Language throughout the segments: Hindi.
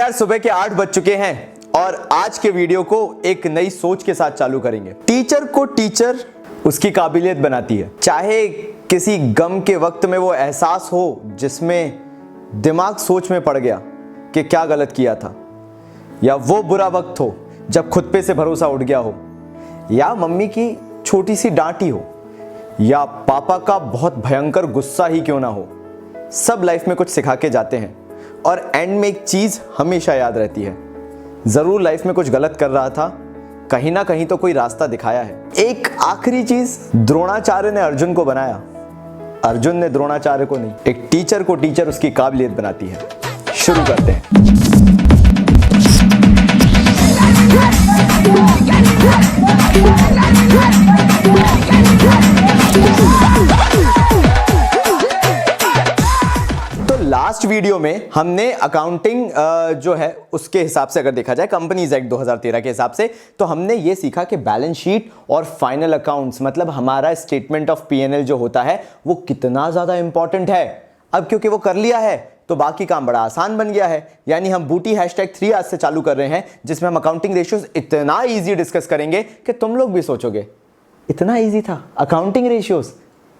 यार सुबह के 8 बज चुके हैं और आज के वीडियो को एक नई सोच के साथ चालू करेंगे। टीचर को टीचर उसकी काबिलियत बनाती है। चाहे किसी गम के वक्त में वो एहसास हो जिसमें दिमाग सोच में पड़ गया कि क्या गलत किया था, या वो बुरा वक्त हो जब खुद पे से भरोसा उठ गया हो, या मम्मी की छोटी सी डांटी हो, या पापा का बहुत भयंकर गुस्सा ही क्यों ना हो, सब लाइफ में कुछ सिखा के जाते हैं और एंड में एक चीज हमेशा याद रहती है, जरूर लाइफ में कुछ गलत कर रहा था, कहीं ना कहीं तो कोई रास्ता दिखाया है। एक आखिरी चीज, द्रोणाचार्य ने अर्जुन को बनाया, अर्जुन ने द्रोणाचार्य को नहीं। एक टीचर को टीचर उसकी काबिलियत बनाती है। शुरू करते हैं। तो लास्ट वीडियो में हमने अकाउंटिंग जो है उसके हिसाब से अगर देखा जाए कंपनीज एक्ट 2013 के हिसाब से, तो हमने ये सीखा कि बैलेंस शीट और फाइनल अकाउंट्स मतलब हमारा स्टेटमेंट ऑफ पीएनएल जो होता है वो कितना ज्यादा इंपॉर्टेंट है। अब क्योंकि वो कर लिया है तो बाकी काम बड़ा आसान बन गया है। यानी हम बूटी #3 आज से चालू कर रहे हैं, जिसमें हम अकाउंटिंग रेशियोज इतना इजी डिस्कस करेंगे कि तुम लोग भी सोचोगे इतना इजी था अकाउंटिंग रेशियोज,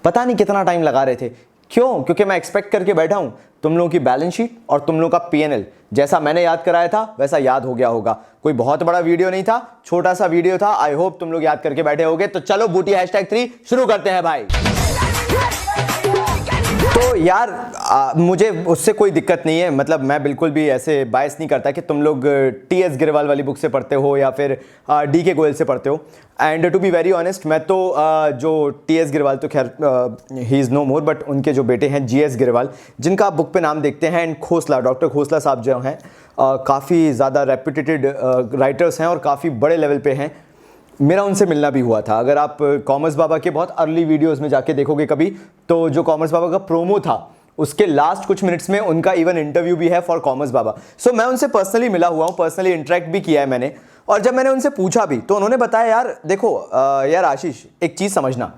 पता नहीं कितना टाइम लगा रहे थे। क्यों? क्योंकि मैं एक्सपेक्ट करके बैठा हूं तुम लोगों की बैलेंस शीट और तुम लोगों का पीएनएल जैसा मैंने याद कराया था वैसा याद हो गया होगा। कोई बहुत बड़ा वीडियो नहीं था, छोटा सा वीडियो था। आई होप तुम लोग याद करके बैठे होगे। तो चलो बूटी #3 शुरू करते हैं भाई। तो यार मुझे उससे कोई दिक्कत नहीं है, मतलब मैं बिल्कुल भी ऐसे बायस नहीं करता कि तुम लोग टीएस गिरवाल वाली बुक से पढ़ते हो या फिर डीके गोयल से पढ़ते हो। And to be very honest, मैं तो जो टीएस गिरवाल तो खैर he is no more, but उनके जो बेटे हैं जीएस गिरवाल, जिनका आप बुक पे नाम देखते हैं, एंड खोसला, डॉक्टर खोसला साहब जो हैं काफ़ी ज़्यादा रेप्यूटेड राइटर्स हैं और काफ़ी बड़े लेवल पे हैं। मेरा उनसे मिलना भी हुआ था। अगर आप कॉमर्स बाबा के बहुत अर्ली वीडियोस में जाके देखोगे कभी, तो जो कॉमर्स बाबा का प्रोमो था उसके लास्ट कुछ मिनट्स में उनका इवन इंटरव्यू भी है फॉर कॉमर्स बाबा। सो मैं उनसे पर्सनली मिला हुआ हूँ, पर्सनली इंटरेक्ट भी किया है मैंने। और जब मैंने उनसे पूछा भी तो उन्होंने बताया, यार देखो यार आशीष, एक चीज़ समझना,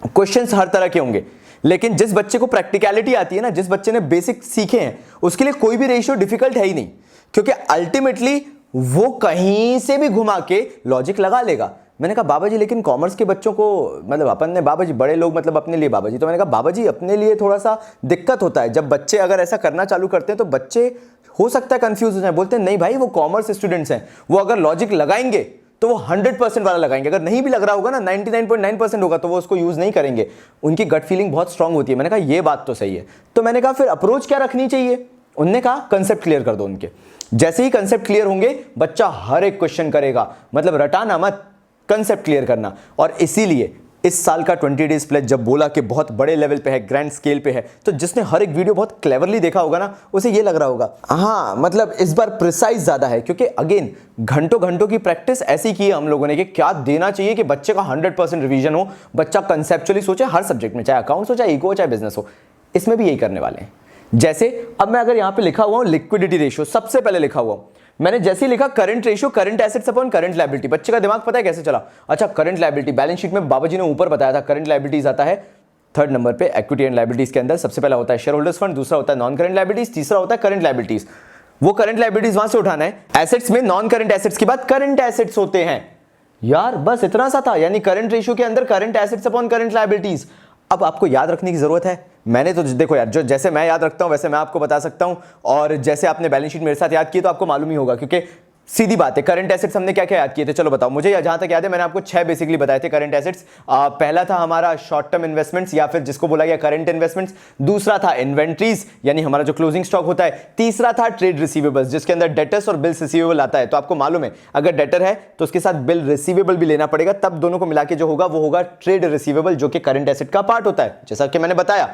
क्वेश्चंस हर तरह के होंगे, लेकिन जिस बच्चे को प्रैक्टिकलिटी आती है ना, जिस बच्चे ने बेसिक सीखे हैं, उसके लिए कोई भी रेशियो डिफिकल्ट है ही नहीं, क्योंकि अल्टीमेटली वो कहीं से भी घुमा के लॉजिक लगा लेगा। मैंने कहा बाबा जी लेकिन कॉमर्स के बच्चों को, मतलब अपन ने बाबा जी, बड़े लोग मतलब अपने लिए बाबा जी, तो मैंने कहा बाबा जी अपने लिए थोड़ा सा दिक्कत होता है जब बच्चे अगर ऐसा करना चालू करते हैं, तो बच्चे हो सकता है कंफ्यूज हो जाए। बोलते हैं नहीं भाई, वो कॉमर्स स्टूडेंट्स हैं, वो अगर लॉजिक लगाएंगे तो वो 100% वाला लगाएंगे, अगर नहीं भी लग रहा होगा ना 99.9% होगा तो वो उसको यूज नहीं करेंगे। उनकी गट फीलिंग बहुत स्ट्रांग होती है। मैंने कहा ये बात तो सही है। तो मैंने कहा फिर अप्रोच क्या रखनी चाहिए? उनने कहा कंसेप्ट क्लियर कर दो उनके। जैसे ही कंसेप्ट क्लियर होंगे बच्चा हर एक क्वेश्चन करेगा, मतलब रटाना मत, कंसेप्ट क्लियर करना। और इसीलिए इस साल का 20 डेज प्लेज जब बोला कि बहुत बड़े लेवल पे है, ग्रैंड स्केल पे है, तो जिसने हर एक वीडियो बहुत क्लेवरली देखा होगा ना, उसे ये लग रहा होगा हाँ मतलब इस बार प्रिसाइज ज्यादा है, क्योंकि अगेन घंटों घंटों की प्रैक्टिस ऐसी की है हम लोगों ने कि क्या देना चाहिए कि बच्चे का 100% रिवीजन हो, बच्चा कंसेप्चुअली सोचे हर सब्जेक्ट में, चाहे अकाउंट्स हो, चाहे इको हो, चाहे बिजनेस हो। इसमें भी यही करने वाले हैं। जैसे अब मैं अगर यहां पे लिखा हुआ हूं लिक्विडिटी रेशियो, सबसे पहले लिखा हुआ हूं मैंने, जैसे ही लिखा current ratio, current assets upon current liability, बच्चे का दिमाग पता है कैसे चला? अच्छा करंट लायबिलिटी, बैलेंस शीट में बाबा जी ने ऊपर बताया था करंट लायबिलिटीज आता है 3rd नंबर पे। इक्विटी एंड लायबिलिटीज के अंदर सबसे पहला होता है शेयर होल्डर्स फंड, दूसरा होता है नॉन करंट लायबिलिटीज, तीसरा होता है करंट लायबिलिटीज। वो करंट लायबिलिटीज वहां से उठाना है। एसेट्स में नॉन करंट एसेट्स के बाद करंट एसेट्स होते हैं। यार बस इतना सा था, यानी करंट रेशियो के अंदर current assets upon current liabilities. अब आपको याद रखने की जरूरत है। मैंने तो देखो यार, जो जैसे मैं याद रखता हूं वैसे मैं आपको बता सकता हूं, और जैसे आपने बैलेंस शीट मेरे साथ याद की तो आपको मालूम ही होगा, क्योंकि सीधी बात है। करंट एसेट्स हमने क्या क्या याद किए थे, चलो बताओ मुझे। जहां तक याद है मैंने आपको 6 बेसिकली बताए थे करंट एसेट्स। पहला था हमारा शॉर्ट टर्म इन्वेस्टमेंट्स या फिर जिसको बोला गया करंट इन्वेस्टमेंट्स, दूसरा था इन्वेंट्रीज यानी हमारा जो क्लोजिंग स्टॉक होता है, तीसरा था ट्रेड रिसीवेबल्स जिसके अंदर डेटर्स और बिल्स रिसीवेबल आता है। तो आपको मालूम है अगर डेटर है तो उसके साथ बिल रिसीवेबल भी लेना पड़ेगा, तब दोनों को मिला के जो होगा वो होगा ट्रेड रिसीवेबल, जो कि करंट एसेट का पार्ट होता है, जैसा कि मैंने बताया।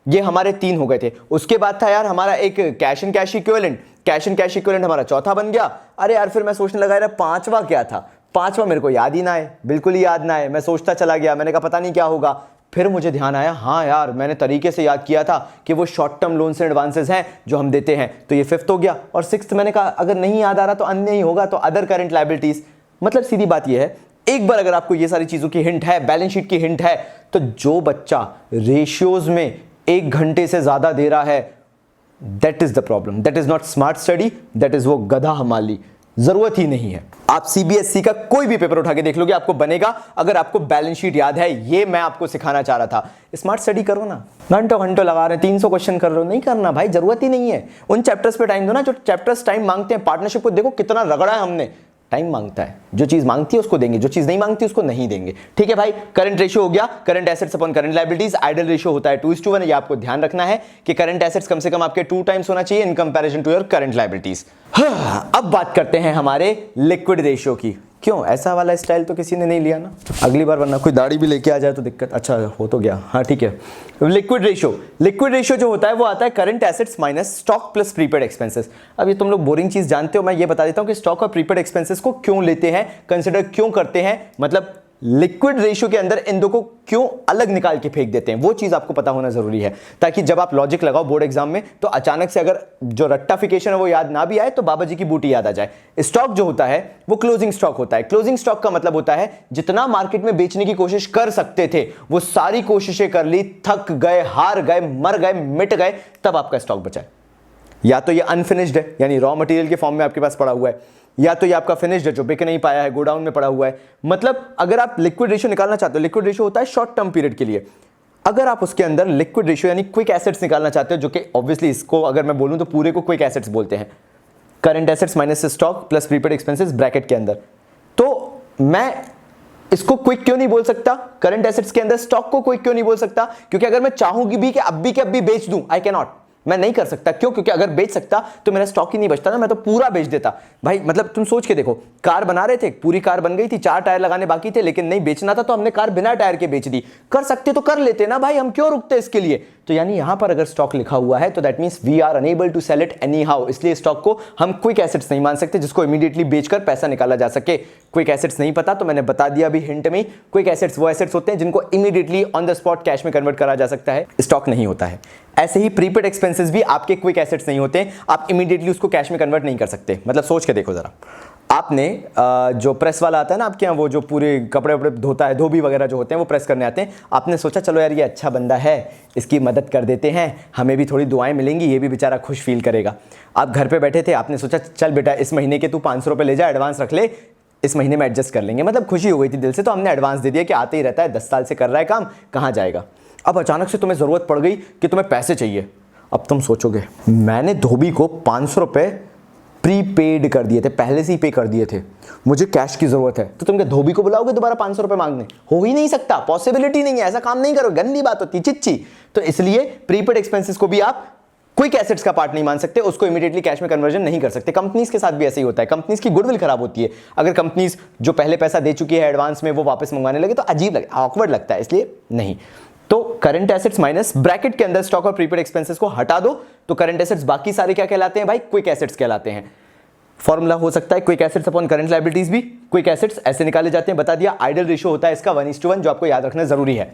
ये हमारे 3 हो गए थे। उसके बाद था यार हमारा एक cash and cash equivalent, cash and cash equivalent हमारा चौथा बन गया। अरे यार फिर मैं सोचने लगा यार 5वां क्या था, 5वां मेरे को याद ही ना है, बिल्कुल ही याद ना है। मैं सोचता चला गया, मैंने कहा पता नहीं क्या होगा। फिर मुझे ध्यान आया, हाँ यार मैंने तरीके से याद किया था कि वो short term loans and advances हैं जो हम देते हैं। तो ये 5th हो गया। और 6th मैंने कहा अगर नहीं याद आ रहा तो अन्य ही होगा, तो अदर करंट लायबिलिटीज। मतलब सीधी बात ये है, एक बार अगर आपको ये सारी चीजों की हिंट है, बैलेंस शीट की हिंट है, तो जो बच्चा रेशियोज में 1 घंटे से ज्यादा दे रहा है that is the problem, that is not smart study, that is वो गधा हमाली, जरूरत ही नहीं है। आप सीबीएसई का कोई भी पेपर उठा के देख लोगे, आपको बनेगा अगर आपको बैलेंस शीट याद है। ये मैं आपको सिखाना चाह रहा था। स्मार्ट स्टडी करो ना, घंटों घंटों लगा रहे हैं, 300 क्वेश्चन कर रहे हो, नहीं करना भाई, जरूरत ही नहीं है। उन चैप्टर्स पे टाइम दो ना जो चैप्टर्स टाइम मांगते हैं। पार्टनरशिप को देखो कितना रगड़ा है हमने, टाइम मांगता है, जो चीज मांगती है उसको देंगे, जो चीज नहीं मांगती उसको नहीं देंगे। ठीक है भाई, करंट रेशियो हो गया, current assets upon current liabilities. Ideal ratio होता है 2:1। ये आपको ध्यान रखना है कि करंट एसेट्स कम से कम आपके 2 टाइम्स होना चाहिए in comparison to your current liabilities. अब बात करते हैं हमारे लिक्विड रेशियो की। क्यों, ऐसा वाला स्टाइल तो किसी ने नहीं लिया ना, अगली बार वरना कोई दाढ़ी भी लेके आ जाए तो दिक्कत। अच्छा हो तो गया, हाँ ठीक है। लिक्विड रेशियो जो होता है वो आता है current assets minus stock plus prepaid expenses. अब ये तुम लोग बोरिंग चीज जानते हो, मैं ये बता देता हूं कि स्टॉक और प्रीपेड एक्सपेंसेस को क्यों लेते हैं, कंसिडर क्यों करते हैं, मतलब लिक्विड रेशियो के अंदर इन दो को क्यों अलग निकाल के फेंक देते हैं, वो चीज आपको पता होना जरूरी है, ताकि जब आप लॉजिक लगाओ बोर्ड एग्जाम में तो अचानक से अगर जो रट्टाफिकेशन है वो याद ना भी आए तो बाबा जी की बूटी याद आ जाए। स्टॉक जो होता है वो क्लोजिंग स्टॉक होता है। क्लोजिंग स्टॉक का मतलब होता है जितना मार्केट में बेचने की कोशिश कर सकते थे वो सारी कोशिशें कर ली, थक गए, हार गए, मर गए, मिट गए, तब आपका स्टॉक बचा है। या तो ये अनफिनिश्ड है, यानी रॉ मटेरियल के फॉर्म में आपके पास पड़ा हुआ है, या तो ये आपका फिनिश्ड है जो बिक नहीं पाया है, गोडाउन में पड़ा हुआ है। मतलब अगर आप लिक्विड रेशियो निकालना चाहते हो, लिक्विड रेशियो होता है शॉर्ट टर्म पीरियड के लिए। अगर आप उसके अंदर लिक्विड रेशियो यानी क्विक एसेट्स निकालना चाहते हो, जो कि ऑब्वियसली इसको अगर मैं बोलूं तो पूरे को क्विक एसेट्स बोलते हैं, current assets minus stock plus prepaid expenses bracket के अंदर, तो मैं इसको क्विक क्यों नहीं बोल सकता, करंट एसेट्स के अंदर स्टॉक को क्विक क्यों नहीं बोल सकता? क्योंकि अगर मैं चाहूंगी भी कि अब भी बेच दूं, आई कैन नॉट, मैं नहीं कर सकता। क्यों? क्योंकि अगर बेच सकता तो मेरा स्टॉक ही नहीं बचता ना, मैं तो पूरा बेच देता भाई। मतलब तुम सोच के देखो, कार बना रहे थे, पूरी कार बन गई थी, 4 टायर लगाने बाकी थे, लेकिन नहीं बेचना था तो हमने कार बिना टायर के बेच दी। कर सकते तो कर लेते ना भाई, हम क्यों रुकते इसके लिए? तो यानी यहां पर अगर स्टॉक लिखा हुआ है तो that means we are unable to sell it anyhow. इसलिए स्टॉक को हम क्विक एसेट्स नहीं मान सकते जिसको इमीडिएटली बेचकर पैसा निकाला जा सके। क्विक एसेट्स नहीं पता तो मैंने बता दिया अभी हिंट में, क्विक एसेट्स वो एसेट्स होते हैं जिनको immediately on the spot cash में कन्वर्ट करा जा सकता है, स्टॉक नहीं होता है। ऐसे ही प्रीपेड एक्सपेंसेस भी आपके क्विक एसेट्स नहीं होते, आप इमीडिएटली उसको कैश में कन्वर्ट नहीं कर सकते। मतलब सोच के देखो जरा, आपने जो प्रेस वाला आता है ना आपके यहाँ, वो जो पूरे कपड़े वपड़े धोता है, धोबी वगैरह जो होते हैं वो प्रेस करने आते हैं, आपने सोचा चलो यार ये अच्छा बंदा है, इसकी मदद कर देते हैं, हमें भी थोड़ी दुआएं मिलेंगी, ये भी बेचारा खुश फील करेगा। आप घर पे बैठे थे, आपने सोचा चल बेटा इस महीने के तू 500 रुपये ले जा, एडवांस रख ले, इस महीने में एडजस्ट कर लेंगे। मतलब खुशी हो गई थी दिल से, तो हमने एडवांस दे दिया कि आते ही रहता है, 10 साल से कर रहा है काम, कहाँ जाएगा। अब अचानक से तुम्हें ज़रूरत पड़ गई कि तुम्हें पैसे चाहिए। अब तुम सोचोगे मैंने धोबी को 500 रुपये प्रीपेड कर दिए थे, पहले से ही पे कर दिए थे, मुझे कैश की ज़रूरत है, तो तुम क्या धोबी को बुलाओगे दोबारा 500 रुपये मांगने? हो ही नहीं सकता, पॉसिबिलिटी नहीं है, ऐसा काम नहीं करो, गंदी बात होती चिच्ची। तो इसलिए प्रीपेड एक्सपेंसेस को भी आप क्विक एसेट्स का पार्ट नहीं मान सकते, उसको इमीडिएटली कैश में कन्वर्जन नहीं कर सकते। कंपनीज के साथ भी ऐसे ही होता है, कंपनीज की गुडविल खराब होती है। अगर कंपनीज जो पहले पैसा दे चुकी है एडवांस में वो वापस मंगवाने लगे तो अजीब लगे, ऑकवर्ड लगता है, इसलिए नहीं। तो करंट एसेट्स माइनस ब्रैकेट के अंदर स्टॉक और प्रीपेड एक्सपेंसेस को हटा दो तो करंट एसेट्स बाकी सारे क्या कहलाते हैं भाई? क्विक एसेट्स कहलाते हैं। फॉर्मूला हो सकता है quick assets upon current liabilities भी। क्विक एसेट्स ऐसे निकाले जाते हैं, बता दिया। आइडल रेशियो होता है इसका 1:1, जो आपको याद रखना जरूरी है।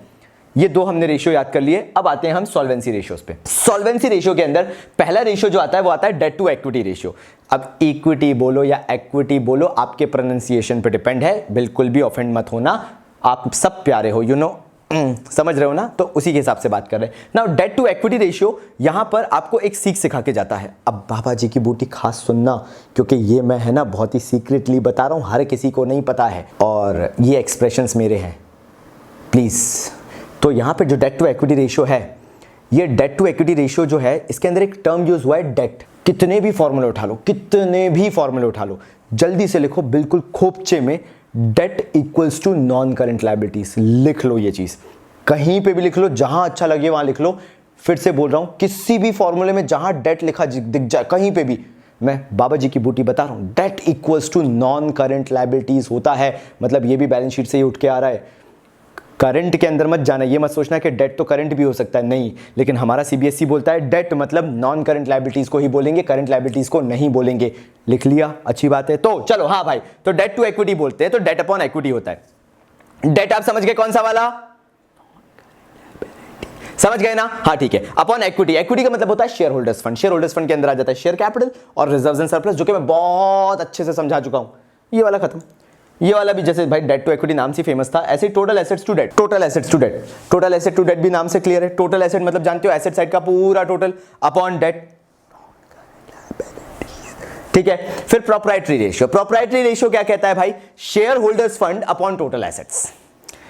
ये दो हमने रेशियो याद कर लिए। अब आते हैं हम सॉल्वेंसी रेशियोज पे। सॉल्वेंसी रेशियो के अंदर पहला रेशियो जो आता है वो आता है डेट टू इक्विटी रेशियो। अब इक्विटी बोलो या इक्विटी बोलो, आपके प्रोनाउंसिएशन पे डिपेंड है, बिल्कुल भी ऑफेंड मत होना, आप सब प्यारे हो, यू नो, समझ रहे हो ना, तो उसी के हिसाब से बात कर रहे हैं। Now debt to equity ratio यहां पर आपको एक सीख सिखा के जाता है। अब बाबा जी की बूटी खास सुनना, क्योंकि ये मैं है ना बहुत ही सीक्रेटली बता रहा हूं, हर किसी को नहीं पता है, और ये एक्सप्रेशंस मेरे हैं, प्लीज। तो यहां पर जो डेट टू इक्विटी रेशियो है, ये डेट टू इक्विटी रेशियो जो है, इसके अंदर एक टर्म यूज हुआ है डेट। कितने भी फॉर्मूले उठा लो, कितने भी फॉर्मूले उठा लो, जल्दी से लिखो, बिल्कुल खोपचे में, debt equals to non current liabilities. लिख लो ये चीज, कहीं पे भी लिख लो, जहां अच्छा लगे वहां लिख लो। फिर से बोल रहा हूं, किसी भी फॉर्मूले में जहां डेट लिखा दिख जाए, कहीं पे भी, मैं बाबा जी की बूटी बता रहा हूं, debt equals to non current liabilities होता है। मतलब ये भी बैलेंस शीट से ही उठ के आ रहा है। करंट के अंदर मत जाना, ये मत सोचना कि डेट तो करंट भी हो सकता है, नहीं। लेकिन हमारा सीबीएसई बोलता है डेट मतलब नॉन करंट लायबिलिटीज को ही बोलेंगे, करंट लायबिलिटीज को नहीं बोलेंगे। लिख लिया, अच्छी बात है। तो चलो, हाँ भाई, तो डेट टू इक्विटी बोलते हैं, तो डेट अपॉन इक्विटी होता है। डेट आप समझ गए कौन सा वाला? समझ गए ना? हाँ ठीक है। अपॉन इक्विटी, इक्विटी का मतलब होता है share holders fund. Share holders fund के अंदर आ जाता है शेयर कैपिटल और रिजर्व्स एंड सरप्लस, जो कि मैं बहुत अच्छे से समझा चुका हूं। ये वाला खत्म। ये वाला भी जैसे भाई डेट टू इक्विटी नाम से फेमस था, ऐसे total assets to debt, total assets to debt, total asset to debt भी नाम से क्लियर है। टोटल एसेट मतलब जानते हो एसेट साइड का पूरा टोटल, अपॉन डेट ठीक है। फिर प्रोप्राइटरी रेशियो, प्रोप्राइटरी रेशियो क्या कहता है भाई, share holders fund upon total assets.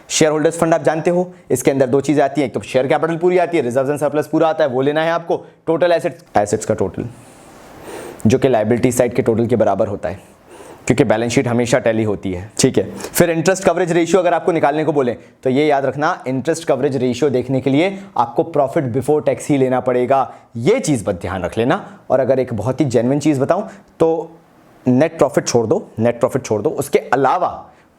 Share holders fund आप जानते हो, इसके अंदर दो चीजें आती हैं, एक तो शेयर कैपिटल पूरी आती है, रिजर्व्स एंड सरप्लस पूरा आता है, वो लेना है आपको। टोटल एसेट्स का टोटल जो कि लायबिलिटी साइड के टोटल के बराबर होता है, क्योंकि बैलेंस शीट हमेशा टैली होती है, ठीक है। फिर इंटरेस्ट कवरेज रेशियो अगर आपको निकालने को बोले तो ये याद रखना, इंटरेस्ट कवरेज रेशियो देखने के लिए आपको प्रॉफिट बिफोर टैक्स ही लेना पड़ेगा, ये चीज बस ध्यान रख लेना। और अगर एक बहुत ही जेन्युइन चीज बताऊं तो नेट प्रॉफिट छोड़ दो, नेट प्रॉफिट छोड़ दो, उसके अलावा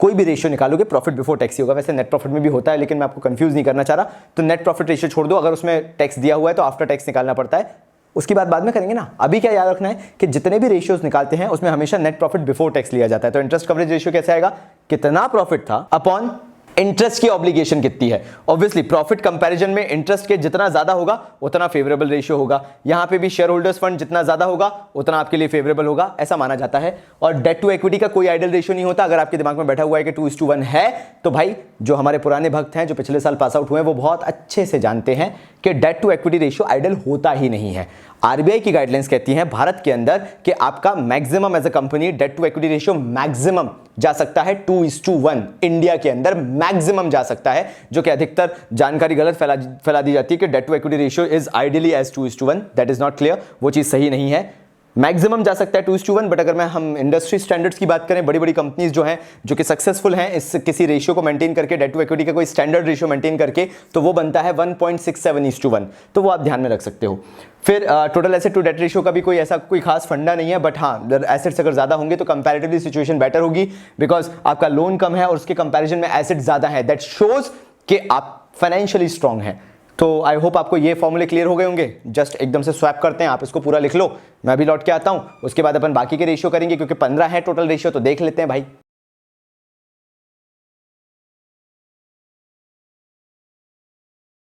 कोई भी रेशियो निकालोगे प्रॉफिट बिफोर टैक्स ही होगा। वैसे नेट प्रॉफिट में भी होता है, लेकिन मैं आपको कंफ्यूज नहीं करना चाह रहा, तो नेट प्रॉफिट रेशियो छोड़ दो। अगर उसमें टैक्स दिया हुआ है तो आफ्टर टैक्स निकालना पड़ता है, उसकी बात बाद में करेंगे ना। अभी क्या याद रखना है कि जितने भी रेशियोज निकालते हैं उसमें हमेशा नेट प्रॉफिट बिफोर टैक्स लिया जाता है। तो इंटरेस्ट कवरेज रेशियो कैसे आएगा, कितना प्रॉफिट था अपॉन इंटरेस्ट की ऑब्लिगेशन कितनी है। ऑब्वियसली प्रॉफिट कंपैरिजन में इंटरेस्ट के जितना ज्यादा होगा उतना फेवरेबल रेशियो होगा। यहां पे भी शेयर होल्डर्स फंड जितना ज्यादा होगा उतना आपके लिए फेवरेबल होगा, ऐसा माना जाता है। और डेट टू इक्विटी का कोई आइडियल रेशियो नहीं होता। अगर आपके दिमाग में बैठा हुआ है कि 2:1 है, तो भाई जो हमारे पुराने भक्त हैं जो पिछले साल पास आउट हुए हैं वो बहुत अच्छे से जानते हैं कि debt to equity ratio ideal होता ही नहीं है। आरबीआई की गाइडलाइंस कहती हैं भारत के अंदर कि आपका maximum as a company debt to equity ratio maximum जा सकता है 2:1, इंडिया के अंदर मैक्सिमम जा सकता है, जो कि अधिकतर जानकारी गलत फैला दी जाती है कि debt to equity ratio is ideally as 2:1। That is not clear, वो चीज सही नहीं है। मैक्सिमम जा सकता है 2:1, बट अगर हम इंडस्ट्री स्टैंडर्ड्स की बात करें, बड़ी बड़ी कंपनीज जो हैं जो कि सक्सेसफुल हैं इस किसी रेशियो को मेंटेन करके, डेट टू इक्विटी का कोई स्टैंडर्ड रेशियो मेंटेन करके, तो वो बनता है 1.67:1, तो वो आप ध्यान में रख सकते हो। फिर total asset to debt ratio का भी कोई ऐसा कोई खास फंडा नहीं है, बट हाँ एसेट्स अगर ज्यादा होंगे तो कंपैरेटिवली सिचुएशन बेटर होगी, बिकॉज आपका लोन कम है और उसके कंपैरिजन में एसेट ज्यादा है। दैट शोज कि आप फाइनेंशियली स्ट्रांग हैं। तो आई होप आपको ये फॉर्मूले क्लियर हो गए होंगे। जस्ट एकदम से स्वैप करते हैं, आप इसको पूरा लिख लो, मैं भी लौट के आता हूं, उसके बाद अपन बाकी के रेशियो करेंगे, क्योंकि 15 है टोटल रेशियो, तो देख लेते हैं भाई।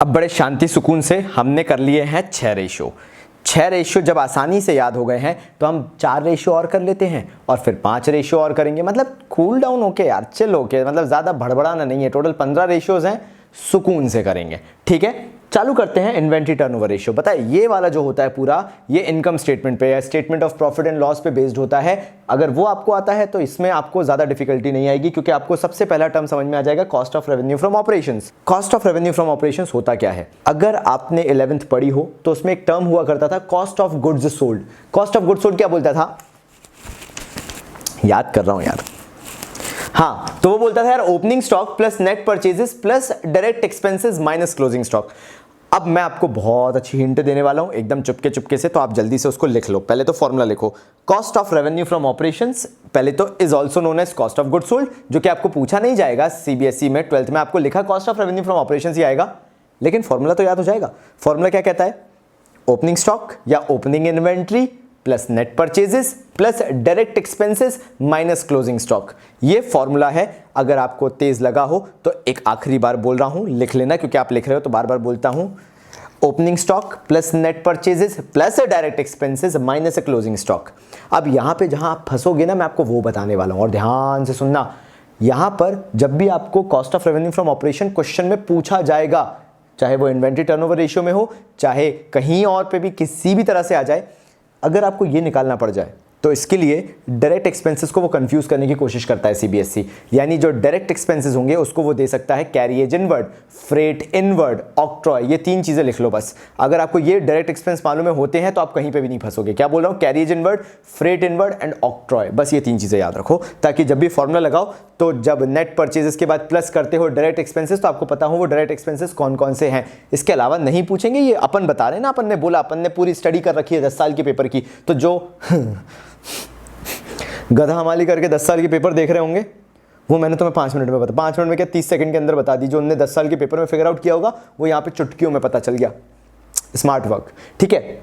अब बड़े शांति सुकून से हमने कर लिए हैं 6 रेशियो। 6 रेशियो जब आसानी से याद हो गए हैं तो हम 4 रेशियो और कर लेते हैं और फिर 5 रेशियो और करेंगे। मतलब कूल डाउन होके यार, चिल होके, मतलब ज्यादा भड़बड़ाना नहीं है। टोटल 15 रेशियोज हैं, सुकून से करेंगे, ठीक है। चालू करते हैं इन्वेंट्री टर्नओवर रेशियो। बताए ये वाला जो होता है पूरा, ये इनकम स्टेटमेंट पे या statement of profit and loss पे बेस्ड होता है। अगर वो आपको आता है तो इसमें आपको ज्यादा डिफिकल्टी नहीं आएगी, क्योंकि आपको सबसे पहला टर्म समझ में आ जाएगा, cost of revenue from operations. Cost of revenue from operations होता क्या है, अगर आपने 11th पढ़ी हो तो उसमें एक टर्म हुआ करता था, cost of goods sold. Cost of goods sold क्या बोलता था, याद कर रहा हूं यार, हाँ, तो वो बोलता था यार opening stock plus net purchases plus direct expenses minus closing stock. अब मैं आपको बहुत अच्छी हिंट देने वाला हूं, एकदम चुपके चुपके से, तो आप जल्दी से उसको लिख लो। पहले तो फॉर्मूला लिखो, cost of revenue from operations, पहले तो is also known as cost of goods sold, जो कि आपको पूछा नहीं जाएगा सीबीएसई में 12th में, आपको लिखा cost of revenue from operations ही आएगा, लेकिन फॉर्मूला तो याद हो जाएगा। फॉर्मूला क्या कहता है, ओपनिंग स्टॉक या opening inventory plus net purchases plus direct expenses minus closing stock, ये फॉर्मूला है। अगर आपको तेज लगा हो तो एक आखिरी बार बोल रहा हूं, लिख लेना, क्योंकि आप लिख रहे हो तो बार बार बोलता हूं। Opening stock plus net purchases plus direct expenses minus closing stock. अब यहां पे जहां आप फंसोगे ना, मैं आपको वो बताने वाला हूं, और ध्यान से सुनना। यहां पर जब भी आपको cost of revenue from operation question में पूछा जाएगा, चाहे वो इन्वेंट्री टर्नओवर रेशियो में हो, चाहे कहीं और पे भी किसी भी तरह से आ जाए, अगर आपको ये निकालना पड़ जाए तो इसके लिए डायरेक्ट एक्सपेंसेस को वो कंफ्यूज करने की कोशिश करता है सीबीएसई। यानी जो डायरेक्ट एक्सपेंसेस होंगे उसको वो दे सकता है carriage inward, freight inward, octroi, ये 3 चीजें लिख लो बस। अगर आपको ये डायरेक्ट एक्सपेंस मालूम होते हैं तो आप कहीं पे भी नहीं फंसोगे। क्या बोल रहा हूँ, carriage inward, freight inward and octroi, बस ये 3 चीजें याद रखो, ताकि जब भी फॉर्मूला लगाओ तो जब नेट परचेजेस के बाद प्लस करते हो डायरेक्ट एक्सपेंसेस, तो आपको पता हो वो डायरेक्ट एक्सपेंसेस कौन कौन से हैं। इसके अलावा नहीं पूछेंगे, ये अपन बता रहे हैं ना, अपन ने बोला, अपन ने पूरी स्टडी कर रखी है 10 साल के पेपर की, तो जो गधा हमाली करके 10 साल के पेपर देख रहे होंगे, वो मैंने तुम्हें 5 मिनट में बता, 5 मिनट में क्या 30 सेकंड के अंदर बता दी। जो उन्होंने 10 साल के पेपर में फिगर आउट किया होगा वो यहाँ पे चुटकियों में पता चल गया। स्मार्ट वर्क, ठीक है।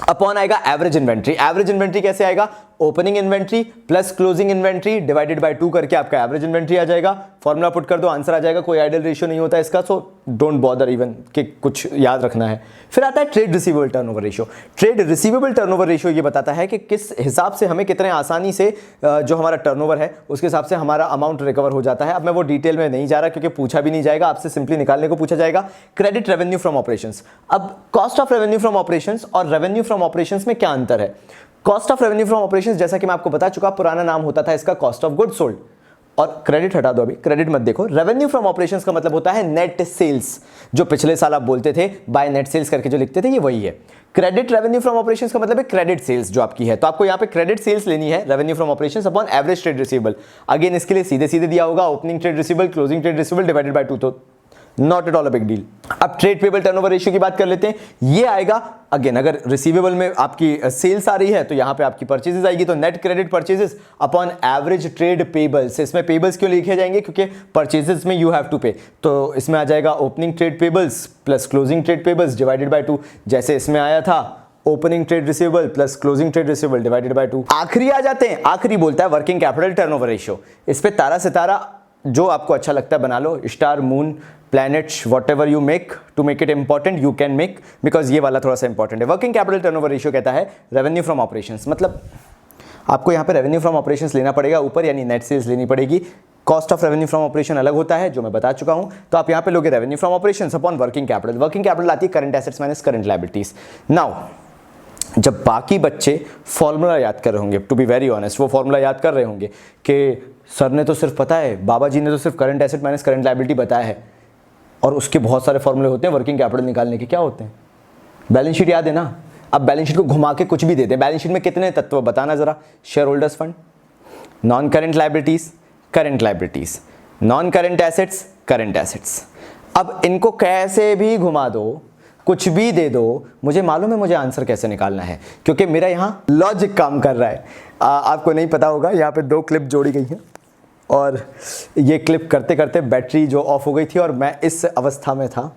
अपॉन आएगा एवरेज इन्वेंट्री। एवरेज इन्वेंट्री कैसे आएगा, opening inventory plus closing inventory divided by 2 करके आपका एवरेज इन्वेंट्री आ जाएगा। फॉर्मूला पुट कर दो, आंसर आ जाएगा। कोई आइडियल रेशियो नहीं होता इसका, सो डोंट बॉदर इवन कि कुछ याद रखना है। फिर आता है trade receivable turnover ratio. Trade receivable turnover ratio ये बताता है कि किस हिसाब से हमें कितने आसानी से जो हमारा टर्नओवर है उसके हिसाब से हमारा अमाउंट रिकवर हो जाता है। अब मैं वो डिटेल में नहीं जा रहा क्योंकि पूछा भी नहीं जाएगा, आपसे सिंपली निकालने को पूछा जाएगा। Credit revenue from operations. अब cost of revenue from operations और रेवेन्यू फ्रॉम ऑपरेशंस में क्या अंतर है। Cost of revenue from operations जैसा कि मैं आपको बता चुका, पुराना नाम होता था इसका कॉस्ट ऑफ गुड सोल्ड। और क्रेडिट हटा दो, अभी क्रेडिट मत देखो। रेवेन्यू फ्रॉम ऑपरेशंस का मतलब होता है नेट सेल्स, जो पिछले साल आप बोलते थे बाय नेट सेल्स करके जो लिखते थे, ये वही है। क्रेडिट रेवेन्यू फ्रॉम ऑपरेशंस का मतलब है क्रेडिट सेल्स जो आपकी है, तो आपको यहाँ पे क्रेडिट सेल्स लेनी है revenue from operations upon average trade receivable. Again इसके लिए सीधे सीधे दिया होगा opening trade receivable closing trade receivable divided by 2, तो not at all a big deal. अब ट्रेड पेबल टर्नओवर रेशियो की बात कर लेते हैं। ये आएगा अगेन, अगर रिसीवेबल में आपकी सेल्स आ रही है तो यहां पे आपकी परचेजेस आएगी, तो net credit purchases upon average trade payables. इसमें पेबल्स क्यों लिखे जाएंगे, क्योंकि परचेजेस में यू हैव टू पे, तो इसमें आ जाएगा opening trade payables plus closing trade payables divided by 2, जैसे इसमें आया था opening trade receivable plus closing trade receivable divided by 2। आखिरी आ जाते हैं, आखिरी बोलता है वर्किंग कैपिटल टर्नओवर रेशियो। इस पे तारा सितारा जो आपको अच्छा लगता है बना लो, star moon planets whatever you make to make it important you can make, because ये वाला थोड़ा सा इंपॉर्टेंट है। वर्किंग कैपिटल टर्नओवर रेशियो कहता है रेवेन्यू फ्रॉम ऑपरेशंस, मतलब आपको यहाँ पे रेवेन्यू फ्रॉम ऑपरेशंस लेना पड़ेगा ऊपर, यानी नेट सेल्स लेनी पड़ेगी। Cost of revenue from operation अलग होता है जो मैं बता चुका हूं, तो आप यहाँ पे लोगे revenue from operations upon working capital. Working capital आती है current assets minus current liabilities. Now जब बाकी बच्चे फॉर्मूला याद कर रहे होंगे, टू बी वेरी ऑनेस्ट वो फॉर्मूला याद कर रहे होंगे कि सर ने तो सिर्फ पता है, बाबा जी ने तो सिर्फ current asset minus current liability बताया है, और उसके बहुत सारे फॉर्मूले होते हैं वर्किंग कैपिटल निकालने के। क्या होते हैं? बैलेंस शीट याद है ना? अब बैलेंस शीट को घुमा के कुछ भी देते हैं। बैलेंस शीट में कितने तत्व बताना जरा? Share holders fund, non current liabilities, current liabilities, non current assets, current assets. अब इनको कैसे भी घुमा दो, कुछ भी दे दो, मुझे मालूम है मुझे आंसर कैसे निकालना है, क्योंकि मेरा यहाँ लॉजिक काम कर रहा है। आपको नहीं पता होगा, यहाँ पे 2 क्लिप जोड़ी गई हैं और ये क्लिप करते करते बैटरी जो ऑफ हो गई थी और मैं इस अवस्था में था,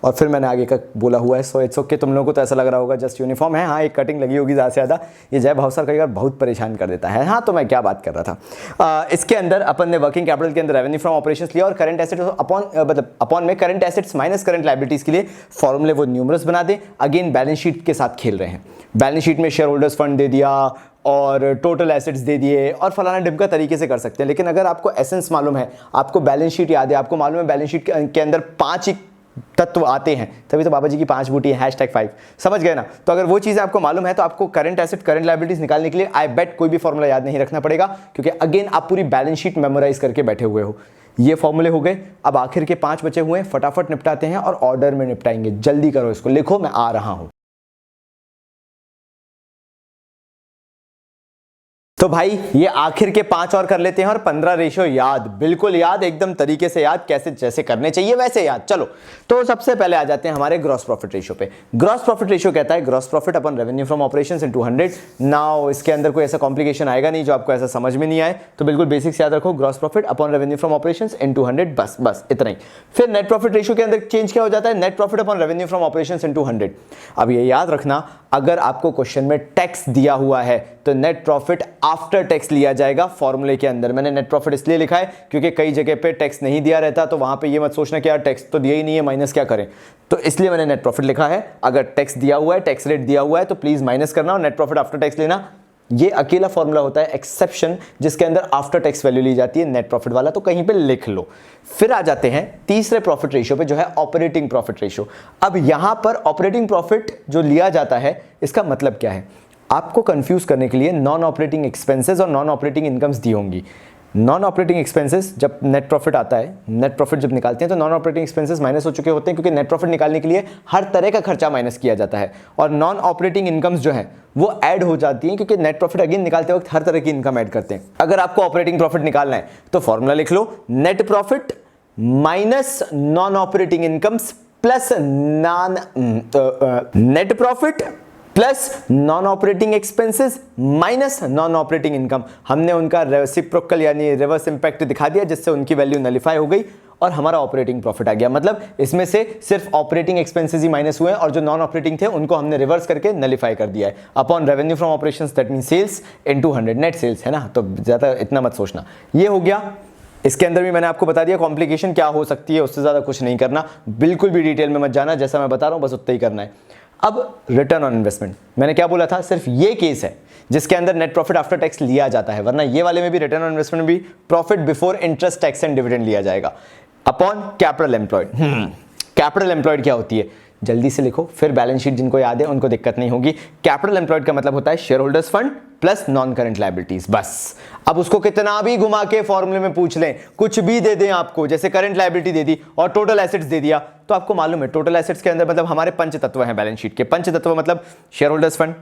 और फिर मैंने आगे का बोला हुआ है। So it's okay. तुम लोगों को तो ऐसा लग रहा होगा जस्ट यूनिफॉर्म है, हाँ एक कटिंग लगी होगी ज़्यादा से ज़्यादा। ये जय भाव सर कई बार बहुत परेशान कर देता है। हाँ तो मैं क्या बात कर रहा था, इसके अंदर अपन ने वर्किंग कैपिटल के अंदर रेवेन्यू फ्रॉम ऑपरेशंस लिया और करंट एसेट्स अपॉन, मतलब अपॉन में current assets minus current liabilities के लिए फॉर्मूले वो न्यूमरस बना दे। अगेन बैलेंस शीट के साथ खेल रहे हैं। बैलेंस शीट में शेयर होल्डर्स फंड दे दिया और टोटल एसेट्स दे दिए और फलाना ढिमका तरीके से कर सकते हैं। लेकिन अगर आपको एसेंस मालूम है, आपको बैलेंस शीट याद है, आपको मालूम है बैलेंस शीट के अंदर 5 ही तत्व आते हैं, तभी तो बाबा जी की 5 बूटी है, #5 समझ गए ना। तो अगर वो चीज़ें आपको मालूम है तो आपको करंट एसेट करंट लायबिलिटीज निकालने के लिए आई बेट कोई भी फॉर्मूला याद नहीं रखना पड़ेगा, क्योंकि अगेन आप पूरी बैलेंस शीट मेमोराइज करके बैठे हुए हो। ये फॉर्मूले हो गए। अब आखिर के 5 बचे हुए हैं, फटाफट निपटाते हैं और ऑर्डर में निपटाएंगे। जल्दी करो, इसको लिखो, मैं आ रहा हूं। तो भाई ये आखिर के 5 और कर लेते हैं और 15 रेशियो याद, बिल्कुल याद, एकदम तरीके से याद, कैसे जैसे करने चाहिए वैसे याद। चलो तो सबसे पहले आ जाते हैं हमारे ग्रॉस प्रॉफिट रेशियो पे। ग्रॉस प्रॉफिट रेशियो कहता है gross profit upon revenue from operations into 100। Now इसके अंदर कोई ऐसा कॉम्प्लिकेशन आएगा नहीं जो आपको ऐसा समझ में नहीं आए, तो बिल्कुल बेसिक्स याद रखो, gross profit upon revenue from operations into 100, बस बस इतना ही। फिर नेट प्रॉफिट रेशियो के अंदर चेंज क्या हो जाता है, net profit upon revenue from operations into 100। अब ये याद रखना, अगर आपको क्वेश्चन में टैक्स दिया हुआ है तो नेट प्रॉफिट आफ्टर टैक्स लिया जाएगा फॉर्मूले के अंदर। मैंने नेट प्रॉफिट इसलिए लिखा है क्योंकि कई जगह पे टैक्स नहीं दिया रहता, तो वहां पे ये मत सोचना कि यार टैक्स तो दिया ही नहीं है, माइनस क्या करें, तो इसलिए मैंने नेट प्रॉफिट लिखा है। अगर टैक्स दिया हुआ है, टैक्स रेट दिया हुआ है, तो प्लीज माइनस करना और नेट प्रॉफिट आफ्टर टैक्स लेना। ये अकेला फॉर्मूला होता है एक्सेप्शन, जिसके अंदर आफ्टर टैक्स वैल्यू ली जाती है, नेट प्रॉफिट वाला, तो कहीं पे लिख लो। फिर आ जाते हैं तीसरे प्रॉफिट रेशियो पे, जो है ऑपरेटिंग प्रॉफिट रेशियो। अब यहां पर ऑपरेटिंग प्रॉफिट जो लिया जाता है, इसका मतलब क्या है, आपको कंफ्यूज करने के लिए नॉन ऑपरेटिंग एक्सपेंसेस और नॉन ऑपरेटिंग इनकम्स दी होंगी। नॉन ऑपरेटिंग एक्सपेंसेस जब नेट प्रॉफिट आता है, नेट प्रॉफिट जब निकालते हैं तो नॉन ऑपरेटिंग एक्सपेंसेस माइनस हो चुके होते हैं, क्योंकि नेट प्रॉफिट निकालने के लिए हर तरह का खर्चा माइनस किया जाता है। और नॉन ऑपरेटिंग इनकम्स जो है वो ऐड हो जाती हैं, क्योंकि नेट प्रॉफिट अगेन निकालते वक्त हर तरह की इनकम ऐड करते हैं। अगर आपको ऑपरेटिंग प्रॉफिट निकालना है तो फॉर्मूला लिख लो, net profit minus non operating incomes plus net profit plus non operating expenses minus non operating income. हमने उनका रेसिप्रोकल यानी रिवर्स इंपैक्ट दिखा दिया, जिससे उनकी वैल्यू नलिफाई हो गई और हमारा ऑपरेटिंग प्रॉफिट आ गया। मतलब इसमें से सिर्फ ऑपरेटिंग एक्सपेंसेस ही माइनस हुए और जो नॉन ऑपरेटिंग थे उनको हमने रिवर्स करके नलिफाई कर दिया है। Upon revenue from operations that mean sales into 100, net sales है ना, तो ज्यादा इतना मत सोचना। ये हो गया। इसके अंदर भी मैंने आपको बता दिया कॉम्प्लिकेशन क्या हो सकती है, उससे ज्यादा कुछ नहीं करना, बिल्कुल भी डिटेल में मत जाना, जैसा मैं बता रहा हूं बस उतना ही करना है। अब रिटर्न ऑन इन्वेस्टमेंट, मैंने क्या बोला था, सिर्फ ये केस है जिसके अंदर नेट प्रॉफिट आफ्टर टैक्स लिया जाता है, वरना ये वाले में भी रिटर्न ऑन इन्वेस्टमेंट में भी profit before interest tax and dividend लिया जाएगा। Upon capital employed, capital employed क्या होती है, जल्दी से लिखो, फिर बैलेंस शीट जिनको याद है उनको दिक्कत नहीं होगी। कैपिटल एम्प्लॉयड का मतलब होता है share holders fund plus non current liabilities, बस। अब उसको कितना भी घुमा के फॉर्मूले में पूछ लें, कुछ भी दे दें आपको, जैसे करंट लायबिलिटी दे दी और टोटल एसेट्स दे दिया, तो आपको मालूम है टोटल एसेट्स के अंदर मतलब हमारे पंच तत्व हैं बैलेंस शीट के। पंच तत्व मतलब share holders fund,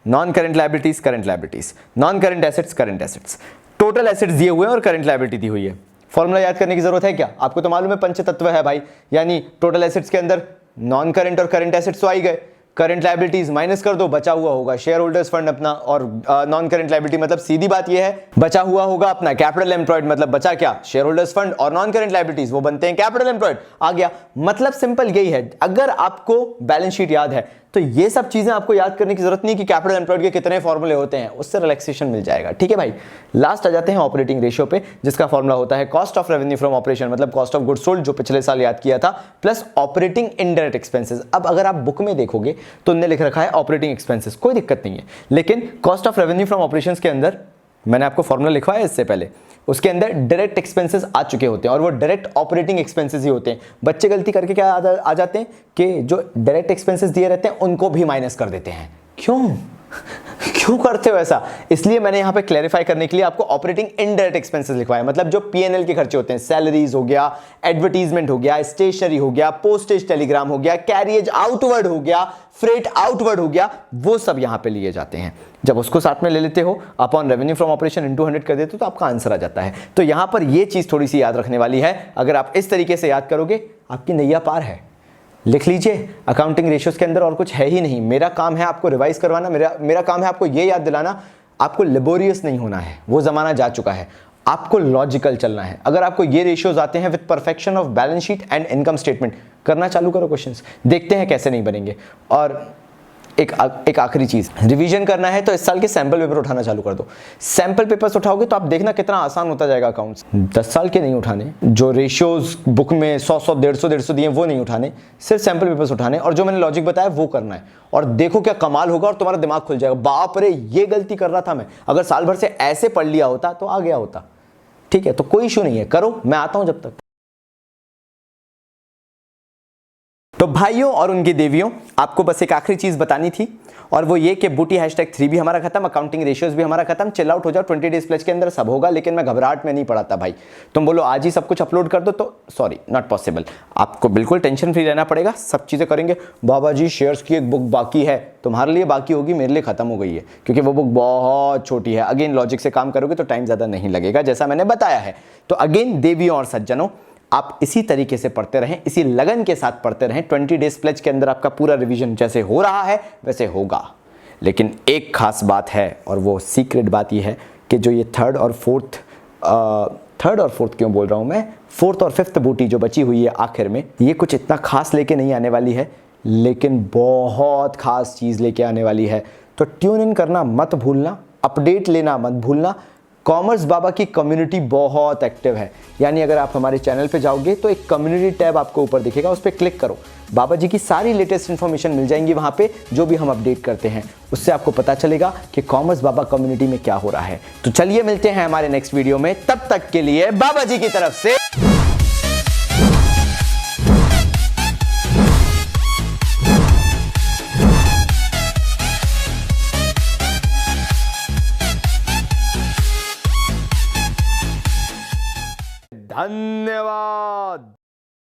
non current liabilities, non current assets, total assets दिए हुए हैं और करंट लायबिलिटी दी हुई है। फॉर्मूला याद करने की जरूरत है क्या? आपको तो मालूम है पंच तत्व है भाई, यानी टोटल एसेट्स के अंदर नॉन करंट और करंट एसेट्स तो आ ही गए, करंट लायबिलिटीज माइनस कर दो, बचा हुआ होगा शेयर होल्डर्स फंड अपना, और नॉन करंट लायबिलिटी मतलब सीधी बात यह है बचा हुआ होगा अपना कैपिटल एम्प्लॉयड, मतलब बचा क्या? शेयर होल्डर्स फंड, और नॉन करंट लायबिलिटीज वो बनते हैं कैपिटल एम्प्लॉयड। आ गया, मतलब सिंपल यही है। अगर आपको बैलेंस शीट याद है तो ये सब चीजें आपको याद करने की जरूरत नहीं कि कैपिटल एम्प्लॉयड के कितने फॉर्मूले होते हैं, उससे रिलैक्सेशन मिल जाएगा। ठीक है भाई, लास्ट आ जाते हैं ऑपरेटिंग रेशियो पे, जिसका फॉर्मूला होता है cost of revenue from operation, मतलब कॉस्ट ऑफ गुड्स सोल्ड जो पिछले साल याद किया था, प्लस ऑपरेटिंग इनडायरेक्ट एक्सपेंसेस। अब अगर आप बुक में देखोगे तो उन्होंने लिख रखा है ऑपरेटिंग एक्सपेंसेस, कोई दिक्कत नहीं है, लेकिन cost of revenue from operations के अंदर मैंने आपको फॉर्मूला लिखवाया इससे पहले, उसके अंदर डायरेक्ट एक्सपेंसेस आ चुके होते हैं और वो डायरेक्ट ऑपरेटिंग एक्सपेंसेस ही होते हैं। बच्चे गलती करके क्या आ जाते हैं कि जो डायरेक्ट एक्सपेंसेस दिए रहते हैं उनको भी माइनस कर देते हैं। क्यों करते हो ऐसा? इसलिए मैंने यहां पे क्लैरिफाई करने के लिए आपको ऑपरेटिंग इनडायरेक्ट एक्सपेंसेस लिखवाया, मतलब जो पीएनएल के खर्चे होते हैं, सैलरीज हो गया, एडवर्टीजमेंट हो गया, स्टेशनरी हो गया, पोस्टेज टेलीग्राम हो गया, कैरियज आउटवर्ड हो गया, फ्रेट आउटवर्ड हो गया, वो सब यहां पे लिए जाते हैं। जब उसको साथ में ले लेते हो, upon revenue from operation into 100 कर देते हो तो आपका आंसर आ जाता है। तो यहां पर ये चीज थोड़ी सी याद रखने वाली है, अगर आप इस तरीके से याद करोगे आपकी नैया पार है। लिख लीजिए, अकाउंटिंग रेशियोज के अंदर और कुछ है ही नहीं। मेरा काम है आपको रिवाइज करवाना, मेरा काम है आपको ये याद दिलाना। आपको लेबोरियस नहीं होना है, वो जमाना जा चुका है, आपको लॉजिकल चलना है। अगर आपको ये रेशियोज आते हैं with perfection of balance sheet and income statement, करना चालू करो क्वेश्चंस, देखते हैं कैसे नहीं बनेंगे। और एक आखिरी चीज, रिवीजन करना है तो इस साल के सैंपल पेपर उठाना चालू कर दो। सैंपल पेपर्स उठाओगे तो आप देखना कितना आसान होता जाएगा अकाउंट्स। 10 साल के नहीं उठाने, जो रेशियोज बुक में 100 150 दिए वो नहीं उठाने, सिर्फ सैंपल पेपर्स उठाने और जो मैंने लॉजिक बताया वो करना है। और देखो क्या कमाल होगा और तुम्हारा दिमाग खुल जाएगा, बाप रे ये गलती कर रहा था मैं, अगर साल भर से ऐसे पढ़ लिया होता तो आ गया होता। ठीक है, तो कोई इशू नहीं है, करो, मैं आता हूं जब तक। तो भाइयों और उनकी देवियों, आपको बस एक आखिरी चीज बतानी थी और वो ये कि बूटी #3 भी हमारा खत्म, अकाउंटिंग रेशियोज भी हमारा खत्म। चिल आउट हो जाओ, 20 डेज प्लस के अंदर सब होगा, लेकिन मैं घबराहट में नहीं पढ़ाता भाई। तुम बोलो आज ही सब कुछ अपलोड कर दो तो सॉरी, नॉट पॉसिबल। आपको बिल्कुल टेंशन फ्री रहना पड़ेगा, सब चीजें करेंगे। बाबा जी शेयर्स की एक बुक बाकी है, तुम्हारे लिए बाकी होगी, मेरे लिए खत्म हो गई है क्योंकि वो बुक बहुत छोटी है। अगेन लॉजिक से काम करोगे तो टाइम ज्यादा नहीं लगेगा, जैसा मैंने बताया है। तो अगेन देवियों और सज्जनों, आप इसी तरीके से पढ़ते रहें, इसी लगन के साथ पढ़ते रहें। 20 डेज प्लस के अंदर आपका पूरा रिवीजन जैसे हो रहा है वैसे होगा। लेकिन एक खास बात है और वो सीक्रेट बात ये है कि जो ये थर्ड और फोर्थ क्यों बोल रहा हूं मैं, फोर्थ और फिफ्थ बूटी जो बची हुई है आखिर में, ये कुछ इतना खास लेके नहीं आने वाली है, लेकिन बहुत खास चीज लेके आने वाली है। तो ट्यून इन करना मत भूलना, अपडेट लेना मत भूलना। कॉमर्स बाबा की कम्युनिटी बहुत एक्टिव है, यानी अगर आप हमारे चैनल पे जाओगे तो एक कम्युनिटी टैब आपको ऊपर दिखेगा, उस पर क्लिक करो, बाबा जी की सारी लेटेस्ट इन्फॉर्मेशन मिल जाएंगी वहाँ पे, जो भी हम अपडेट करते हैं उससे आपको पता चलेगा कि कॉमर्स बाबा कम्युनिटी में क्या हो रहा है। तो चलिए मिलते हैं हमारे नेक्स्ट वीडियो में, तब तक के लिए बाबा जी की तरफ से